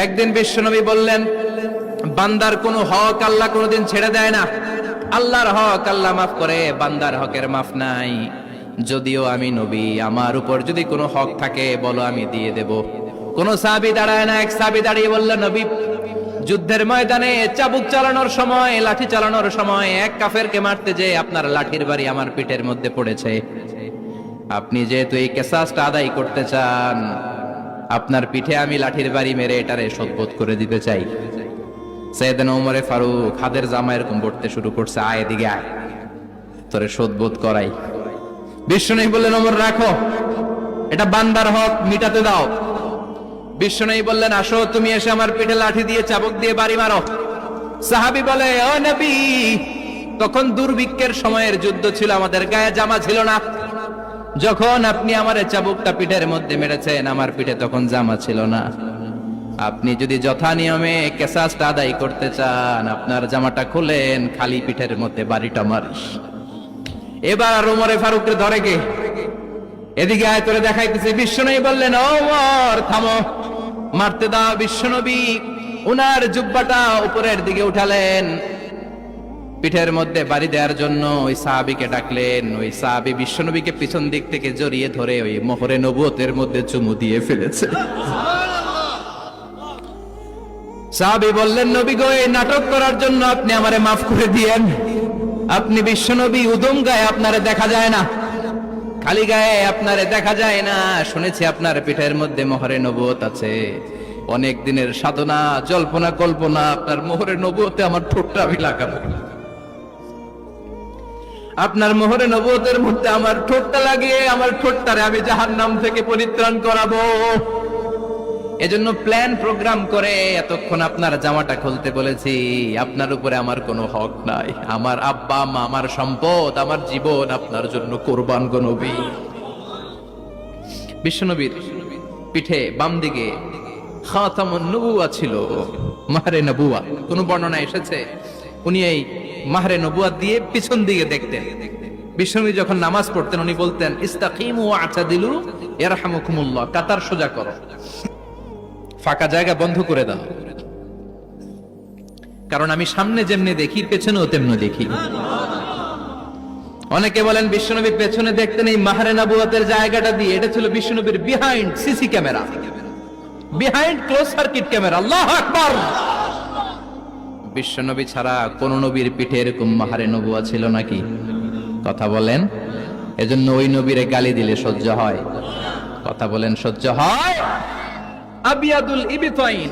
একদিন বিশ্বনবী বললেন, বান্দার কোনো হক আল্লাহ কোনোদিন ছেড়ে দেয় না। আল্লাহর হক আল্লাহ মাফ করে, বান্দার হকের মাফ নাই। যদিও আমি নবী, আমার উপর যদি কোনো হক থাকে বলো, আমি দিয়ে দেব। কোন সাহাবী দাঁড়ায় না। এক সাহাবী দাঁড়িয়ে বললেন, নবী, যুদ্ধের ময়দানে চাবুক চালানোর সময়, লাঠি চালানোর সময় এক কাফেরকে মারতে যে আপনার লাঠির বাড়ি আমার পিঠের মধ্যে পড়েছে। আপনি যেহেতু এই কিসাসটা আদায় করতে চান, আপনার পিঠে আমি লাঠির বাড়ি মেরে এটারে শোধবোধ করে দিতে চাই। সাইয়েদনা ওমরে ফারুক হাতের জামা এরকম পড়তে শুরু করছে, আয় এদিকে আয়, তোরে শোধবোধ করাই। বিশ্বনবী বললেন, ওমর রাখো, এটা বান্দার হক, মিটাতে দাও। বিশ্বনবী বললেন, আসো, তুমি এসে আমার পিঠে লাঠি দিয়ে চাবুক দিয়ে বাড়ি মারো। সাহাবী বলে, ও নবী, তখন দুর্ভিক্ষের সময়ের যুদ্ধ ছিল, আমাদের গায়ে জামা ছিল না। যখন আপনি আমার চাবুকটা পিঠের মধ্যে মেরেছেন, আমার পিঠে তখন জামা ছিল না। আপনি যদি যথা নিয়মে কিসাসটা আদায় করতে চান, আপনার জামাটা খুলেন, খালি পিঠের মধ্যে বাড়িটা মারিস। এবার ওমরে ফারুককে ধরে গে, এদিকে আয়, তোরে দেখাইতেছে। বিশ্বনবী বললেন, ওমর থামো, মারতে দাও। বিশ্বনবী উনার জুব্বাটা উপরের দিকে উঠালেন, পিঠের মধ্যে বাড়ি দেওয়ার জন্য ওই সাহাবীকে ডাকলেন। ওই সাহাবী বিশ্বনবীকে পিছন দিক থেকে জড়িয়ে ধরে ওই মোহরে নবুয়তের মধ্যে চুমু দিয়ে ফেলেছে। সাহাবী বললেন, নবী গো, এই নাটক করার জন্য আপনি আমারে মাফ করে দিয়েন। আপনি বিশ্বনবী, উদম গায়ে আপনারে দেখা যায় না, খালি গায়ে আপনারে দেখা যায় না। শুনেছি আপনার পিঠের মধ্যে মোহরে নবুয়ত আছে। অনেক দিনের সাধনা, জল্পনা কল্পনা, আপনার মোহরে নবুয়তে আমার ঠোঁটটা আমি লাগাবো। আপনার মোহরে নবুয়তের মধ্যে আমার ঠোঁটটা লাগিয়ে আমার ঠোঁটটারে আমি জাহান্নাম থেকে পরিত্রাণ করাবো। এজন্য প্ল্যান প্রোগ্রাম করে এতক্ষণ আপনার জামাটা খুলতে বলেছি। আপনার উপরে আমার কোনো হক নাই। আমার আব্বা মা, আমার সম্পদ, আমার জীবন আপনার জন্য কোরবান গো নবী। বিশ্বনবীর পিঠে বাম দিকে খাতামুন নবুওয়া ছিল, মাহরে নবুওয়া। কোন বর্ণনা এসেছে উনি এই মাহরে নবুওয়া দিয়ে পিছন দিকে দেখতেন। বিশ্বনবী যখন নামাজ পড়তেন উনি বলতেন, ইস্তাকিমু ওয়া'তাদিলু ইয়ারহামুকুমুল্লাহ, কাতার সোজা করো, ফাঁকা জায়গা বন্ধ করে দাও, কারণ আমি সামনে যেমনি দেখি পেছনেও তেমনি দেখি। অনেকে বলেন বিশ্বনবী পেছনে দেখতেন এই মাহরে নবুয়তের জায়গাটা দিয়ে। এটা ছিল বিশ্বনবীর behind CC camera, behind close circuit camera. আল্লাহু আকবার। বিশ্বনবী ছাড়া কোন নবীর পিঠে এরকম মাহরে নবুয়া ছিল নাকি? কথা বলেন। এজন্য ওই নবীরে গালি দিলে সহ্য হয়? কথা বলেন, সহ্য হয়? আবিয়াদুল ইবতাইন